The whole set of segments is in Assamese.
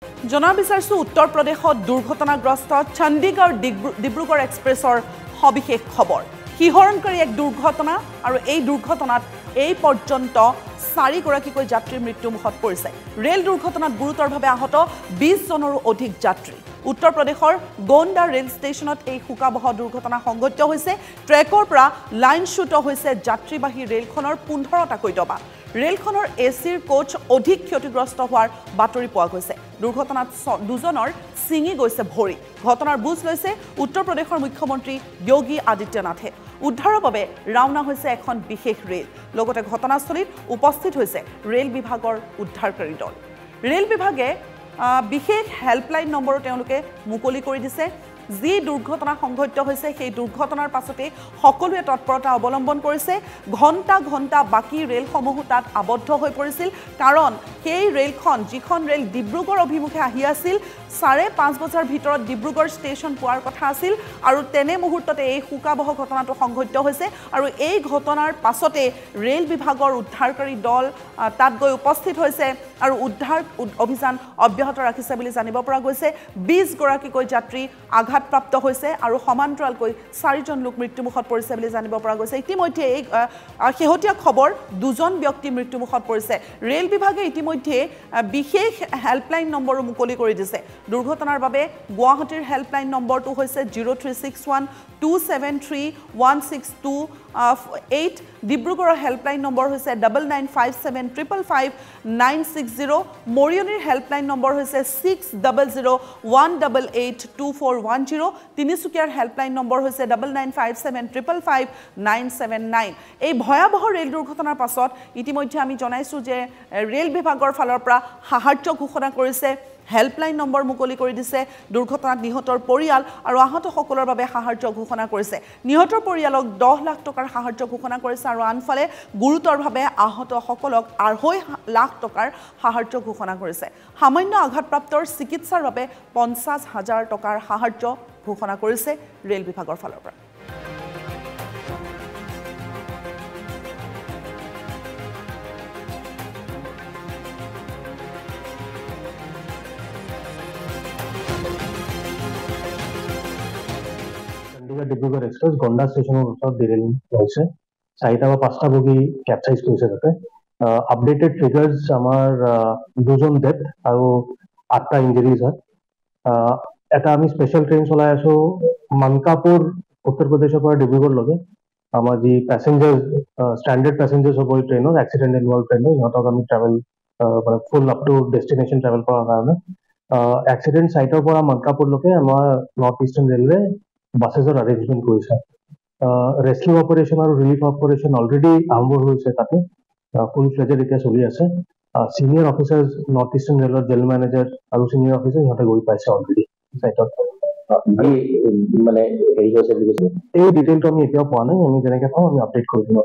জনা বিচাৰিছো উত্তৰ প্ৰদেশত দুৰ্ঘটনাগ্ৰস্ত চণ্ডীগড় ডিব্ৰুগড় এক্সপ্ৰেছৰ সবিশেষ খবৰ শিহৰণকাৰী এক দুৰ্ঘটনা আৰু এই দুৰ্ঘটনাত এই পৰ্যন্ত 4 গৰাকীকৈ যাত্ৰীৰ মৃত্যুমুখত পৰিছে ৰেল দুৰ্ঘটনাত গুৰুতৰভাৱে আহত 20 জনৰো অধিক যাত্ৰী উত্তৰ প্ৰদেশৰ গোণ্ডা ৰেল ষ্টেচনত এই হুকাবহ দুৰ্ঘটনা সংঘটিত হৈছে ট্ৰেকৰ পৰা লাইনচ্যুত হৈছে যাত্ৰীবাহী ৰেলখনৰ 15টাকৈ ডবা ৰেলখনৰ এচিৰ কোচ অধিক ক্ষতিগ্ৰস্ত হোৱাৰ বাতৰি পোৱা গৈছে দুৰ্ঘটনাত দুজনৰ সিঙি গৈছে ভৰি ঘটনাৰ বুজ লৈছে উত্তৰ প্ৰদেশৰ মুখ্যমন্ত্ৰী যোগী আদিত্যনাথে উদ্ধাৰৰ বাবে ৰাওনা হৈছে এখন বিশেষ ৰেল লগতে ঘটনাস্থলীত উপস্থিত হৈছে ৰেল বিভাগৰ উদ্ধাৰকাৰী দল ৰেল বিভাগে বিশেষ হেল্পলাইন নম্বৰো তেওঁলোকে মুকলি কৰি দিছে যি দুৰ্ঘটনা সংঘটিত হৈছে সেই দুৰ্ঘটনাৰ পাছতে সকলোৱে তৎপৰতা অৱলম্বন কৰিছে ঘণ্টা ঘণ্টা বাকি ৰেলসমূহ তাত আবদ্ধ হৈ পৰিছিল কাৰণ সেই ৰেলখন যিখন ৰেল ডিব্ৰুগড় অভিমুখে আহি আছিল 5:30 বজাৰ ভিতৰত ডিব্ৰুগড় ষ্টেচন পোৱাৰ কথা আছিল আৰু তেনে মুহূৰ্ততে এই হুকাবহ ঘটনাটো সংঘটিত হৈছে আৰু এই ঘটনাৰ পাছতে ৰেল বিভাগৰ উদ্ধাৰকাৰী দল তাত গৈ উপস্থিত হৈছে আৰু উদ্ধাৰ অভিযান অব্যাহত ৰাখিছে বুলি জানিব পৰা গৈছে 20 গৰাকীকৈ যাত্ৰী আঘাতপ্ৰাপ্ত হৈছে আৰু সমান্তৰালকৈ 4 জন লোক মৃত্যুমুখত পৰিছে বুলি জানিব পৰা গৈছে ইতিমধ্যে এই শেহতীয়া খবৰ দুজন ব্যক্তি মৃত্যুমুখত পৰিছে ৰেল বিভাগে ইতিমধ্যে বিশেষ হেল্পলাইন নম্বৰো মুকলি কৰি দিছে দুৰ্ঘটনাৰ বাবে গুৱাহাটীৰ হেল্পলাইন নম্বৰটো হৈছে 0361 273 162 ডিব্ৰুগড়ৰ হেল্পলাইন নম্বৰ হৈছে 9957555960 মৰিয়নিৰ হেল্পলাইন নম্বৰ হৈছে 6001882410 তিনিচুকীয়াৰ হেল্পলাইন নম্বৰ হৈছে 9957555979 এই ভয়াবহ ৰেল দুৰ্ঘটনাৰ পাছত ইতিমধ্যে আমি জনাইছো যে ৰেল বিভাগৰ ফালৰ পৰা সাহায্য ঘোষণা কৰিছে হেল্পলাইন নম্বৰ মুকলি কৰি দিছে দুৰ্ঘটনাত নিহতৰ পৰিয়াল আৰু আহতসকলৰ বাবে সাহায্য ঘোষণা কৰিছে নিহতৰ পৰিয়ালক 10 লাখ টকাৰ সাহায্য ঘোষণা কৰিছে আৰু আনফালে গুৰুতৰভাৱে আহতসকলক 2.5 লাখ টকাৰ সাহায্য ঘোষণা কৰিছে সামান্য আঘাতপ্ৰাপ্তৰ চিকিৎসাৰ বাবে 50,000 টকাৰ সাহায্য ঘোষণা কৰিছে ৰেল বিভাগৰ ফালৰ পৰা ডিব্ৰুগড় এক্সপ্ৰেছ গন্ডা ষ্টেচনৰ ওচৰত ডিৰেল হৈছে 4টা বা 5টা বগী কেপচাইজ কৰিছে তাতে আপডেটেড ফিগাৰ্ছ আমাৰ 2জন ডেথ আৰু 8টা ইঞ্জুৰিজ হয় এটা আমি স্পেচিয়েল ট্ৰেইন চলাই আছো মানকাপুৰ উত্তৰ প্ৰদেশৰ পৰা ডিব্ৰুগড়লৈকে আমাৰ যি পেছেঞ্জাৰ্ছ ষ্টেণ্ডাৰ্ড পেছেঞ্জাৰ্ছ হ'ব এই ট্ৰেইনত এক্সিডেণ্ট ইনভলভ ট্ৰেইনত সিহঁতক আমি ট্ৰেভেল মানে ফুল আপ টু ডেষ্টিনেশ্যন ট্ৰেভেল কৰাৰ কাৰণে এক্সিডেণ্ট চাইটৰ পৰা মানকাপুৰলৈকে আমাৰ নৰ্থ ইষ্টাৰ্ণ ৰেলৱে বাছেছৰ এৰেঞ্জমেণ্ট কৰিছে ৰেস্কিউ অপাৰেশ্যন আৰু ৰিলিফ অপাৰেশ্যন অলৰেডি আৰম্ভ হৈছে তাতে ফুল ফ্লেজেড এতিয়া চলি আছে চিনিয়ৰ অফিচাৰ্ছ নৰ্থ ইষ্টাৰ্ণ ৰেলৰ জেনেৰেল মেনেজাৰ আৰু চিনিয়ৰ অফিচাৰ সিহঁতে গৈ পাইছে অলৰেডি চাইটত মানে হেৰি হৈছে বুলি কৈছে এই ডিটেইলটো আমি এতিয়াও পোৱা নাই আমি যেনেকৈ পাওঁ আমি আপডেট কৰি দিম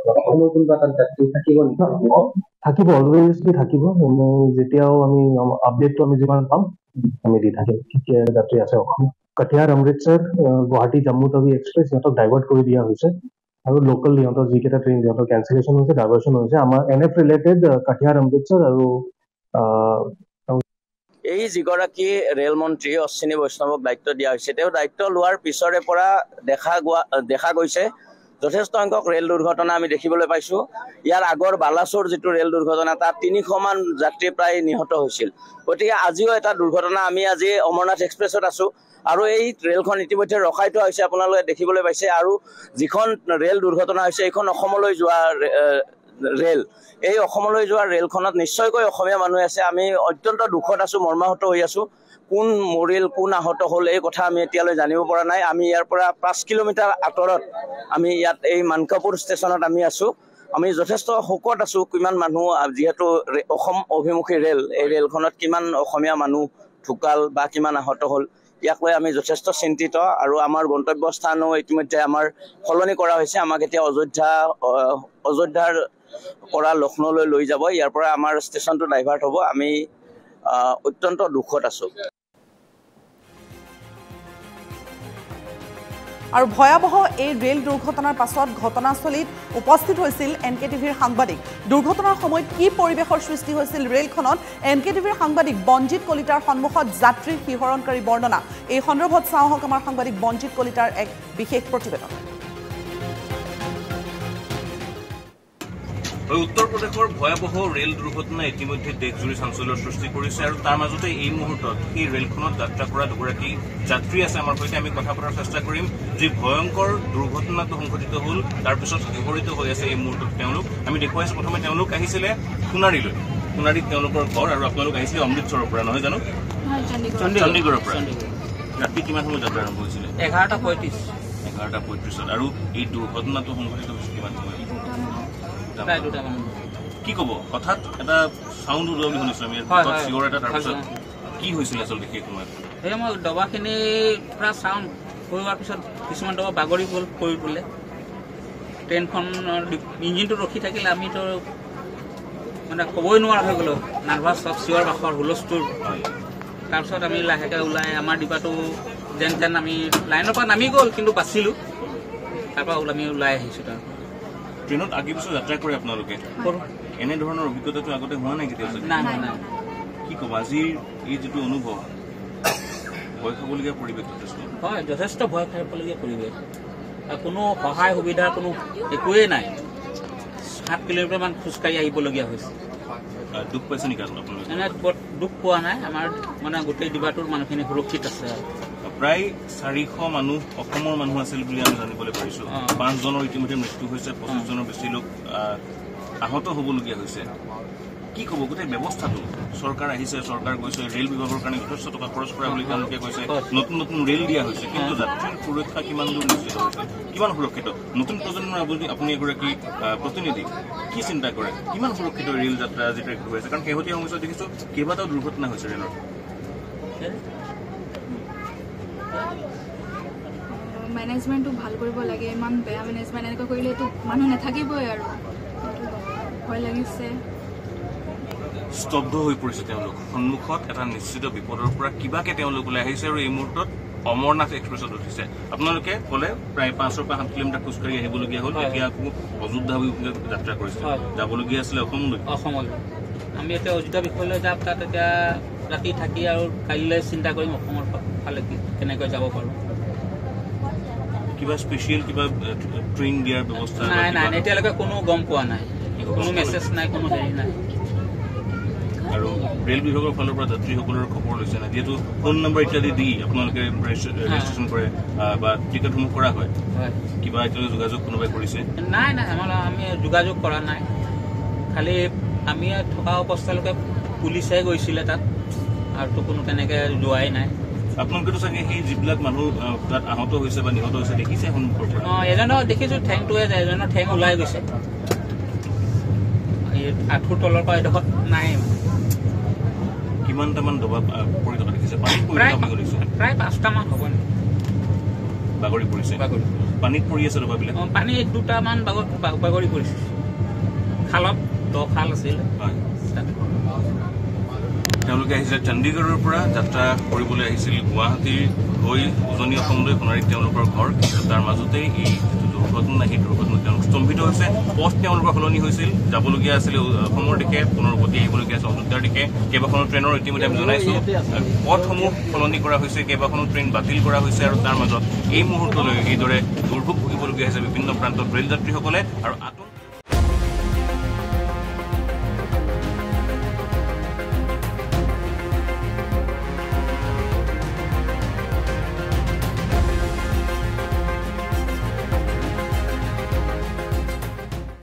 থাকিব অলৱেজলি থাকিব যেতিয়াও আমি আপডেটটো আমি যিমান পাম আমি দি থাকিম কি যাত্ৰী আছে অসমত কটিহাৰ অমৃতসৰ গুৱাহাটী জম্মু টাৱি এক্সপ্ৰেছ সিহঁতক ডাইভাৰ্ট কৰি দিয়া হৈছে আৰু লোকেল সিহঁতৰ যিকেইটা ট্ৰেইন সিহঁতৰ কেঞ্চেলেশ্যন হৈছে ডাইভাৰ্চন হৈছে আমাৰ NF ৰিলেটেড কটিহাৰ অমৃতসৰ আৰু এই যিগৰাকী ৰেল মন্ত্ৰী অশ্বিনী বৈষ্ণৱক দায়িত্ব দিয়া হৈছে তেওঁ দায়িত্ব লোৱাৰ পিছৰে পৰা দেখা গৈছে যথেষ্ট সংখ্যক ৰেল দুৰ্ঘটনা আমি দেখিবলৈ পাইছো ইয়াৰ আগৰ বালাসোৰ যিটো ৰেল দুৰ্ঘটনা তাত 300 মান যাত্ৰী প্ৰায় নিহত হৈছিল গতিকে আজিও এটা দুৰ্ঘটনা আমি আজি অমৰনাথ এক্সপ্ৰেছত আছো আৰু এই ৰেলখন ইতিমধ্যে ৰখাই থোৱা হৈছে আপোনালোকে দেখিবলৈ পাইছে আৰু যিখন ৰেল দুৰ্ঘটনা হৈছে এইখন অসমলৈ যোৱা ৰেল এই অসমলৈ যোৱা ৰেলখনত নিশ্চয়কৈ অসমীয়া মানুহ আছে আমি অত্যন্ত দুখত আছো মৰ্মাহত হৈ আছো কোন মৰিল কোন আহত হ'ল এই কথা আমি এতিয়ালৈ জানিব পৰা নাই আমি ইয়াৰ পৰা 5 কিলোমিটাৰ আঁতৰত আমি ইয়াত এই মানকাপুৰ ষ্টেচনত আমি আছো আমি যথেষ্ট শোকত আছো কিমান মানুহ যিহেতু অসম অভিমুখী ৰেল এই ৰেলখনত কিমান অসমীয়া মানুহ ঢুকাল বা কিমান আহত হ'ল ইয়াক লৈ আমি যথেষ্ট চিন্তিত আৰু আমাৰ গন্তব্যস্থানো ইতিমধ্যে আমাৰ সলনি কৰা হৈছে আমাক এতিয়া অযোধ্যাৰ পৰা লক্ষ্ণৌলৈ লৈ যাব ইয়াৰ পৰা আমাৰ ষ্টেচনটো ডাইভাৰ্ট হ'ব আমি অত্যন্ত দুখত আছো আৰু ভয়াৱহ এই ৰেল দুৰ্ঘটনাৰ পাছত ঘটনাস্থলীত উপস্থিত হৈছিল NKTVৰ সাংবাদিক দুৰ্ঘটনাৰ সময়ত কি পৰিৱেশৰ সৃষ্টি হৈছিল ৰেলখনত NKTVৰ সাংবাদিক বঞ্জিত কলিতাৰ সন্মুখত যাত্ৰীৰ শিহৰণকাৰী বৰ্ণনা এই সন্দৰ্ভত চাওঁহক আমাৰ সাংবাদিক বঞ্জিত কলিতাৰ এক বিশেষ প্ৰতিবেদন উত্তৰ প্ৰদেশৰ ভয়াৱহ ৰেল দুৰ্ঘটনা ইতিমধ্যে দেশজুৰি চাঞ্চল্যৰ সৃষ্টি কৰিছে আৰু তাৰ মাজতে এই মুহূৰ্তত এই ৰেলখনত যাত্ৰা কৰা দুগৰাকী যাত্ৰী আছে আমাৰ সৈতে আমি কথা পতাৰ চেষ্টা কৰিম যি ভয়ংকৰ দুৰ্ঘটনাটো সংঘটিত হ'ল তাৰ পিছত বিপৰীত হৈ আছে এই মুহূৰ্তত তেওঁলোক আমি দেখুৱাইছো প্ৰথমে তেওঁলোক আহিছিলে সোণাৰীলৈ সোণাৰীত তেওঁলোকৰ ঘৰ আৰু আপোনালোক আহিছিলে অমৃতসৰৰ পৰা নহয় জানো চণ্ডীগড়ৰ পৰা ৰাতি কিমান সময়ত যাত্ৰা আৰম্ভ হৈছিলে 11:35 আৰু এই দুৰ্ঘটনাটো সংঘটিত হৈছিল কিমান সময়ত কি কব কথাত এটা সাউণ্ড ওলোৱা বুলি শুনিছো আমি চিঞৰ এটা তাৰপিছত কি হৈছিল আচলতে সেই সময়ত এই মই দবাখিনি পুৰা চাউণ্ড হোৱাৰ পিছত কিছুমান দবা বাগৰি গ'ল পৰি গ'লে ট্ৰেইনখনৰ ইঞ্জিনটো ৰখি থাকিলে আমিতো মানে ক'বই নোৱাৰা হৈ গ'লো নাৰ্ভাছ চব চিঞৰ বাখৰ হুলস্থুল তাৰপিছত আমি লাহেকৈ ওলাই আমাৰ ডিবাটো যেন তেন আমি লাইনৰ পৰা নামি গ'ল কিন্তু বাচিলোঁ তাৰপৰা আমি ওলাই আহিছোঁ তাৰ ট্ৰেইনত আগে পিছত যাত্ৰা কৰে আপোনালোকে এনেধৰণৰ অভিজ্ঞতাটো আগতে হোৱা নাই কেতিয়াও নাই কি ক'ব আজিৰ এই যিটো অনুভৱ ভয় খাবলগীয়া পৰিৱেশ যথেষ্ট হয় যথেষ্ট ভয় খাবলগীয়া পৰিৱেশ কোনো সহায় সুবিধাৰ কোনো একোৱেই নাই 7 কিলোমিটাৰমান খোজকাঢ়ি আহিবলগীয়া হৈছে দুখ পাইছে নেকি আপোনালোকে এনে দুখ পোৱা নাই আমাৰ মানে গোটেই ডিবাটোৰ মানুহখিনি সুৰক্ষিত আছে প্ৰায় 400 মানুহ অসমৰ মানুহ আছিল বুলি আমি জানিবলৈ পাৰিছো 5 জনৰ ইতিমধ্যে মৃত্যু হৈছে 25 জনৰ বেছি লোক আহত হ'বলগীয়া হৈছে কি ক'ব গোটেই ব্যৱস্থাটো চৰকাৰ আহিছে চৰকাৰ গৈছে ৰেল বিভাগৰ কাৰণে যথেষ্ট টকা খৰচ কৰা বুলি তেওঁলোকে কৈছে নতুন নতুন ৰেল দিয়া হৈছে কিন্তু যাত্ৰীৰ সুৰক্ষা কিমান দূৰ নিশ্চিত হৈছে কিমান সুৰক্ষিত নতুন প্ৰজন্মৰ আপুনি এগৰাকী প্ৰতিনিধি কি চিন্তা কৰে কিমান সুৰক্ষিত ৰেল যাত্ৰা আজি ট্ৰেক হৈ আছে কাৰণ শেহতীয়া সময়ত দেখিছো কেইবাটাও দুৰ্ঘটনা হৈছে ৰেলৰ মেনেজমেণ্টটো ভাল কৰিব লাগে ইমান বেয়া মেনেজমেণ্ট এনেকৈ কৰিলেতো মানুহ নাথাকিবই আৰু ভয় লাগিছে স্তব্ধ হৈ পৰিছে তেওঁলোক সন্মুখত এটা নিশ্চিত বিপদৰ পৰা কিবাকে তেওঁলোক ওলাই আহিছে আৰু এই মুহূৰ্তত অমৰনাথ এক্সপ্ৰেছত উঠিছে আপোনালোকে ক'লে প্ৰায় 5 পৰা 7 কিলোমিটাৰ খোজকাঢ়ি আহিবলগীয়া হ'ল এতিয়া আকৌ অযোধ্যা অভিমুখে যাত্ৰা কৰিছে যাবলগীয়া আছিলে অসমলৈ আমি এতিয়া অযোধ্যা বিষয়লৈ যাম তাত এতিয়া ৰাতি থাকি আৰু কাইলৈ চিন্তা কৰিম অসমৰ ফালে কেনেকৈ যাব পাৰোঁ কিবা স্পেচিয়েল কিবা ট্ৰেইন দিয়াৰ ব্যৱস্থা নাই এতিয়ালৈকে কোনো গম পোৱা নাই কোনো মেছেজ নাই কোনো হেৰি নাই আৰু ৰেল বিভাগৰ ফালৰ পৰা যাত্ৰীসকলৰ খবৰ লৈছে না যিহেতু ফোন নম্বৰ ইত্যাদি দি আপোনালোকে ৰেজিষ্ট্ৰেশ্যন কৰে বা টিকেটসমূহ কৰা হয় কিবা এতিয়ালৈ যোগাযোগ কোনোবাই কৰিছে নাই আমি যোগাযোগ কৰা নাই খালি আমি থকা অৱস্থালৈকে পুলিচে গৈছিলে তাত আৰু কোনো তেনেকৈ যোৱাই নাই আপোনালোকেতো চাগে সেই যিবিলাক মানুহ তাত আহত হৈছে বা নিহত হৈছে দেখিছে সন্মুখৰ পৰা এজনৰ দেখিছোঁ ঠেংটোৱে যায় এজনৰ ঠেং ওলাই গৈছে এই আঁঠুৰ তলৰ পৰা এডোখৰত নাই কিমানটামান দবা পৰি থকা দেখিছে পানীত পৰি প্ৰায় 5টামান হ'ব নেকি বাগৰি পৰিছে পানীত পৰি আছে দবাবিলাক পানী 2টামান বাগৰি পৰিছে খালত খাল আছিল তেওঁলোকে আহিছে চণ্ডীগড়ৰ পৰা যাত্ৰা কৰিবলৈ আহিছিল গুৱাহাটীৰ হৈ উজনি অসমলৈ সোণাৰীত তেওঁলোকৰ ঘৰ কিন্তু তাৰ মাজতেই এই দুৰ্ঘটনা সেই দুৰ্ঘটনা তেওঁলোক স্তম্ভিত হৈছে পথ তেওঁলোকৰ সলনি হৈছিল যাবলগীয়া আছিলে অসমৰ দিশে পুনৰ উভতি আহিবলগীয়া আছে অযোধ্যাৰ দিশে কেইবাখনো ট্ৰেইনৰ ইতিমধ্যে আমি জনাইছো পথসমূহ সলনি কৰা হৈছে কেইবাখনো ট্ৰেইন বাতিল কৰা হৈছে আৰু তাৰ মাজত এই মুহূৰ্তলৈ এইদৰে দুৰ্ভোগ ভুগিবলগীয়া হৈছে বিভিন্ন প্ৰান্তত ৰেল যাত্ৰীসকলে আৰু